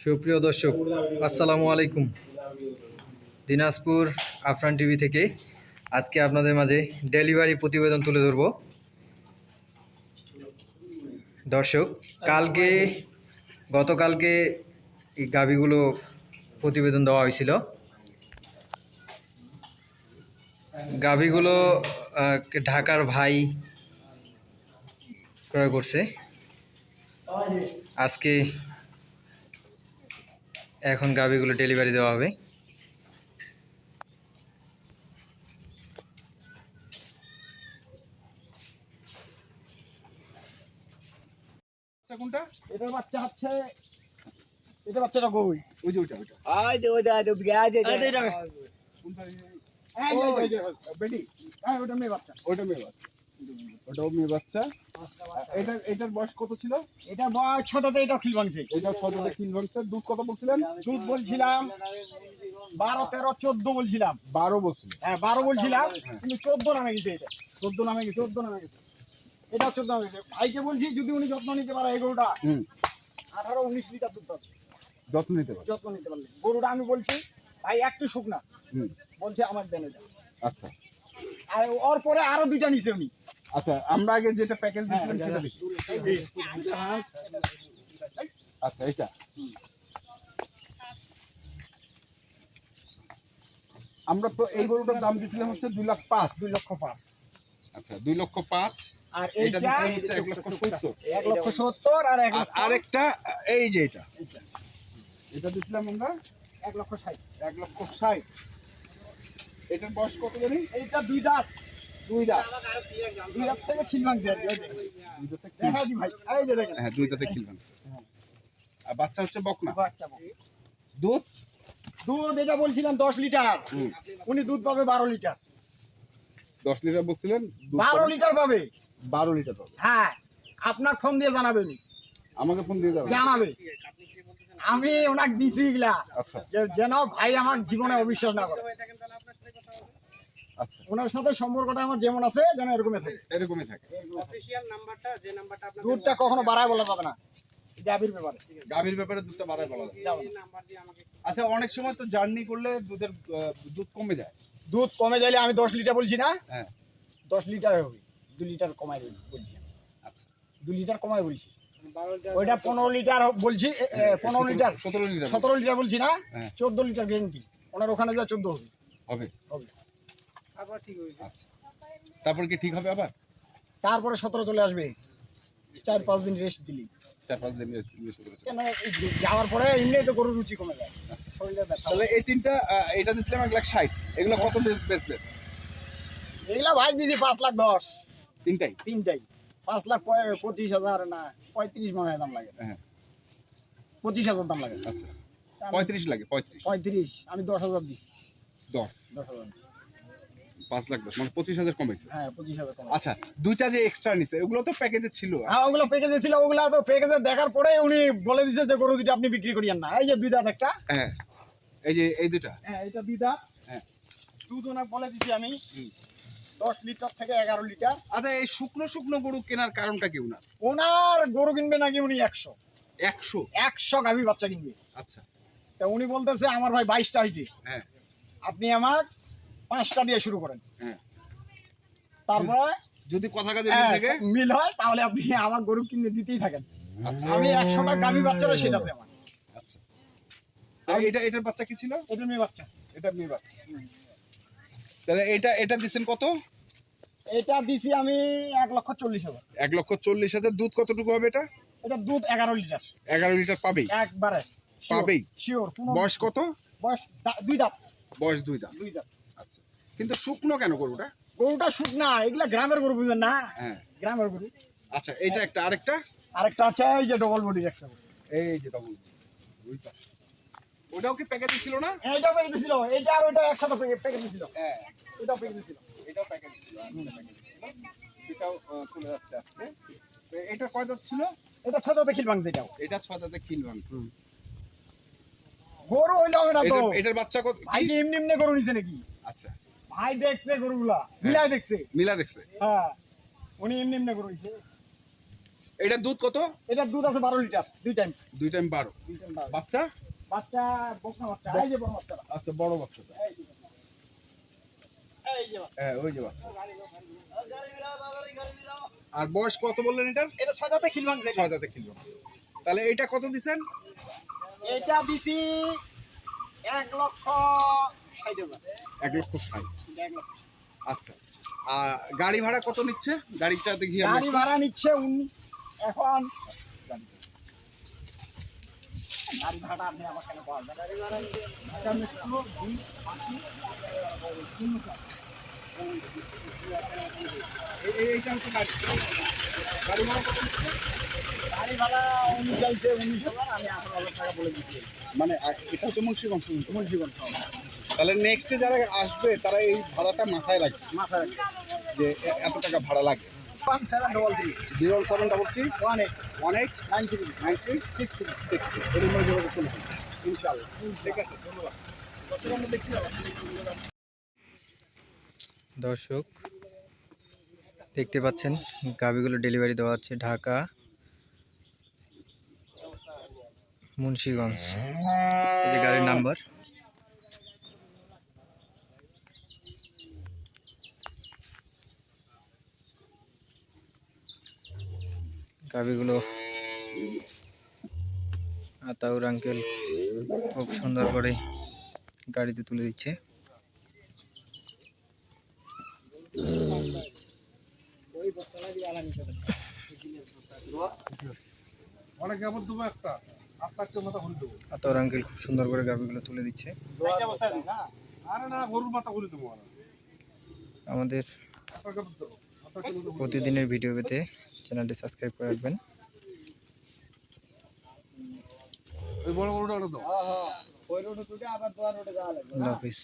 সুপ্রিয় দর্শক, আসসালামু আলাইকুম। দিনাজপুর আফরান টিভি থেকে আজকে আপনাদের মাঝে ডেলিভারি প্রতিবেদন তুলে ধরব। দর্শক, গতকালকে এই গাভীগুলো প্রতিবেদন দেওয়া হয়েছিল। গাভীগুলো ঢাকার ভাই ক্রয় করছে। আজকে এখন গাভীগুলো ডেলিভারি দেওয়া হবে। কোনটা? এটার বাচ্চা হচ্ছে, এটা বাচ্চাটা কই? ওই যে ওইটা বেটি। হ্যাঁ, ওটা মেয়ে বাচ্চা। ওইটা মেয়ে বাচ্চা, ওটাও মেয়ে বাচ্চা। এটার বয়স কত ছিল? এটা বয়স ছোটতে এটা খিল ভাঙছে। এটা 6 কিল ভাঙছে। দুধ কত বলছিলেন? দুধ বলছিলাম 12, 13, 14 বলছিলাম। 12 বলছিলেন? হ্যাঁ, 12 বলছিলাম, কিন্তু 14 নামে গেছে। এটা 14 নামে গেছে। 14 নামে গেছে। এটা 14 নামে গেছে। ভাইকে বলছি যদি উনি যত্ন নিতে পারে এই গরুটা 18-19 লিটার দুধ পাবে। যত্ন নিতে পারে। যত্ন নিতে পারলে গরুটা আমি বলছি ভাই একটু শুকনা, বলছে আমার দেন এটা। আচ্ছা, আর ওর পরে আরো দুইটা নিছে উনি। আচ্ছা, আমরা আগে যেটা প্যাকেজ দিয়েছিলাম সেটা দেখি। আচ্ছা, এটা আমরা এই গরুটার দাম দিয়েছিলাম হচ্ছে 2,05,000। 2,05,000। আচ্ছা, 2,05,000। আর এটা এইটা দিয়েছিলাম হচ্ছে 1,70,000। 1,70,000 আর আরেকটা এই যে এটা দিয়েছিলাম আমরা 1,60,000। 1,60,000। এটার বয়স কত জানি? এইটা দুই দাঁত। দুই দাঁত। দুই দাঁত থেকে খিল ভাঙছে আর কি। দুই দাঁতে খিল। দেখা দি ভাই, এই যে দেখেন। হ্যাঁ, দুই দাঁতে খিল ভাঙছে। আর বাচ্চা হচ্ছে বকনা। বাচ্চা বকনা। দুধ এটা বলছিলাম 10 লিটার, উনি দুধ পাবে 12 লিটার। 10 লিটার বলছিলেন, 12 লিটার পাবে। 12 লিটার পাবে। হ্যাঁ, আপনার ফোন দিয়ে জানাবেন। আমাকে ফোন দিয়ে যাবেন। জানাবে, আমি ওনাকে দিছি এগুলা। আচ্ছা, যে যেন ভাই আমার জীবনে অবিশ্বাস না করে। আচ্ছা, ওনার সাথে সম্পর্কটা আমার যেমন আছে যেন এরকমই থাকে। এরকমই থাকে। অফিশিয়াল নাম্বারটা, যে নাম্বারটা আপনার দুধটা কখনো বাড়ায় বলা যাবে না, গাভীর ব্যাপারে। গাভীর ব্যাপারে দুধটা বাড়ায় বলা যায়। এই নাম্বার দিয়ে আমাকে আচ্ছা, অনেক সময় তো জার্নি করলে দুধ কমে যায়। দুধ কমে যাইলে আমি 10 লিটার বলছি না, হ্যাঁ, 10 লিটার হবে। 2 লিটার কমাই বলছি। আচ্ছা, 2 লিটার কমাই বলছি। 12 লিটার ওইটা 15 লিটার বলছি, 15 লিটার 17 লিটার 17 লিটার বলছি না, হ্যাঁ। 14 লিটার গ্যারেন্টি। ওনার ওখানে যা 14 হবে। হবে। হবে। আবার ঠিক হয়ে যাবে। আচ্ছা, তারপর কি ঠিক হবে আবার? তারপরে 17 চলে আসবে। 4-5 দিন রেস্ট দিলি। 4-5 দিন রেস্ট করে। কেন এই যাওয়ার পরে এমনি তো গরুর রুচি কমে যায়। আচ্ছা, শরীরে ব্যথা। তাহলে এই তিনটা, এটা দিছিলাম 1,60,000। এগুলো কত বেচবেন? এগুলা ভাই দিছি 5,10,000। তিনটাই? তিনটাই 5,25,000 না 35 মনে হয় দাম লাগে। হ্যাঁ, 25,000 দাম লাগে। আচ্ছা, 35 লাগে। 35 আমি 10,000 দিই। 10 10,000। 5,10,000 মানে 25,000 কমাইছে। হ্যাঁ, 25,000 কম। আচ্ছা, দুইটা যে এক্সট্রা নিছে ওগুলো তো প্যাকেজে ছিল। হ্যাঁ, ওগুলো প্যাকেজে ছিল। ওগুলা তো প্যাকেজে দেখার পরে উনি বলে দিছে যে গরু দুটো আপনি বিক্রি করিয়েন না। এই যে দুই দাঁত একটা। হ্যাঁ, এই যে এই দুইটা। হ্যাঁ, এটা দুই দাঁত। হ্যাঁ, দুধ ওনাকে বলে দিছি আমি 10 লিটার থেকে 11 লিটার। আচ্ছা, এই শুকনো শুকনো গরু কেনার কারণটা কি উনার? ওনার গরু কিনবে নাকি উনি 100 গাভী বাচ্চা কিনবে। আচ্ছা, তা উনি বলতেছে আমার ভাই 22টা হয়েছে, হ্যাঁ, আপনি আমার 5টা দিয়ে শুরু করেন। হ্যাঁ, তারপরে যদি কথা কাজে মিল থাকে, মিল হয় তাহলে আপনি আমার গরু কিনে দিতেই থাকেন। আচ্ছা, আমি 100টা গাভী বাচ্চারা সেটা আছে আমার। আচ্ছা, এটার বাচ্চা কি ছিল? এটা মেয়ে বাচ্চা। এটা মেয়ে বাচ্চা। তাহলে এটা দিছেন কত? এটা দিছি আমি 1,40,000। 1,40,000। দুধ কতটুকু হবে এটা? এটা দুধ 11 লিটার। 11 লিটার পাবেই? একবারে পাবেই? শিওর। বয়স কত? বয়স দুই দাঁত। বয়স 2 দাঁত। আচ্ছা, কিন্তু শুকনো কেন গরুটা? গরুটা শুকনা, এগুলা গ্রামের গরু বুঝেন না? হ্যাঁ, গ্রামের গরু। আচ্ছা, এটা একটা। আরেকটা আছে এই যে ডবল বডির একটা গরু। এই যে ডবল। ওটাও কি প্যাকেজে ছিল না? এইটাও প্যাকেজে ছিল। এইটা আর ওইটা একসাথে প্যাকেজে ছিল। হ্যাঁ, এটাও প্যাকেজে ছিল। এটাও প্যাকেজে ছিল। এটাও চলে যাচ্ছে আজকে। এটা কয় দাঁত ছিল? এটা 6 দাঁতে খিল ভাঙছে। এটা 6 দাঁতে খিল ভাঙছে। গরু হইলে হবে না তো। এটার বাচ্চা কত? ভাই কি এমনি গরু নিছে নাকি? আচ্ছা, ভাই দেখছে গরুগুলা, মিলাই দেখছে। মিলা দেখছে। হ্যাঁ, উনি এমনি গরু নিছে। এটা দুধ কত? এটার দুধ আছে 12 লিটার, 2 টাইম। 2 টাইম 12। 2 টাইম 12। বাচ্চা? বাচ্চা বকনা বাচ্চা, এই যে বড় বাচ্চাটা। আচ্ছা, বড় বাচ্চাটা। এই যে। এই যে বাচ্চা। হ্যাঁ, ওই যে বাচ্চা। আর বয়স কত বললেন এটার? এটা 6 দাঁতে খিল ভাঙছে। 6 দাঁতে খিল। তাহলে এটা কত দিছেন? এটা দিছি 1,60,000। 1,60,000। 1 লক্ষ। আচ্ছা। আর গাড়ি ভাড়া কত নিচ্ছে? গাড়িটা দেখি আমি। গাড়ি ভাড়া নিচ্ছে এখন গাড়ি ভাড়া আপনি আমার কেন পাওয়া যায়? গাড়ি ভাড়া নিচ্ছে ঢাকা মেট্রো 2 এইটা হচ্ছে গাড়ি। গাড়ি ভাড়া কত নিচ্ছে? গাড়ি ভাড়া উনি চাইছে 19,000, আমি 18,000 টাকা বলে দিচ্ছি। মানে এটা হচ্ছে মুন্সিগঞ্জ। মুন্সিগঞ্জ তাহলে নেক্সটে যারা আসবে তারা এই ভাড়াটা মাথায় রাখবে মাথায় যে এত টাকা ভাড়া লাগবে। 1733 0733 18 18 93 93 63 60 এর মধ্যে যোগাযোগ করুন ইনশাআল্লাহ। ঠিক আছে, ধন্যবাদ। আমরা দেখছি দর্শক দেখতে পাচ্ছেন গাভিগুলো ডেলিভারি দেওয়া হচ্ছে ঢাকা মুন্সিগঞ্জ। এই যে গাড়ির নাম্বার। গাভিগুলো আতাউর আঙ্কেল খুব সুন্দর করে গাড়িতে তুলে দিচ্ছে। অনেক কেমন দেবো একটা আটটা মাথা ঘুরে দেবো। আতাউর আঙ্কেল খুব সুন্দর করে গাভিগুলো তুলে দিচ্ছে। আরে না, গরুর মাথা ঘুরে দেবো। আমাদের প্রতিদিনের ভিডিও পেতে চ্যানেলটি সাবস্ক্রাইব করে রাখবেন। ওই বড় গরুটা ওটা দাও। ওই রোডে তুলে আবার দোয়া রোডে যাওয়া লাগবে। আল্লাহ হাফিজ।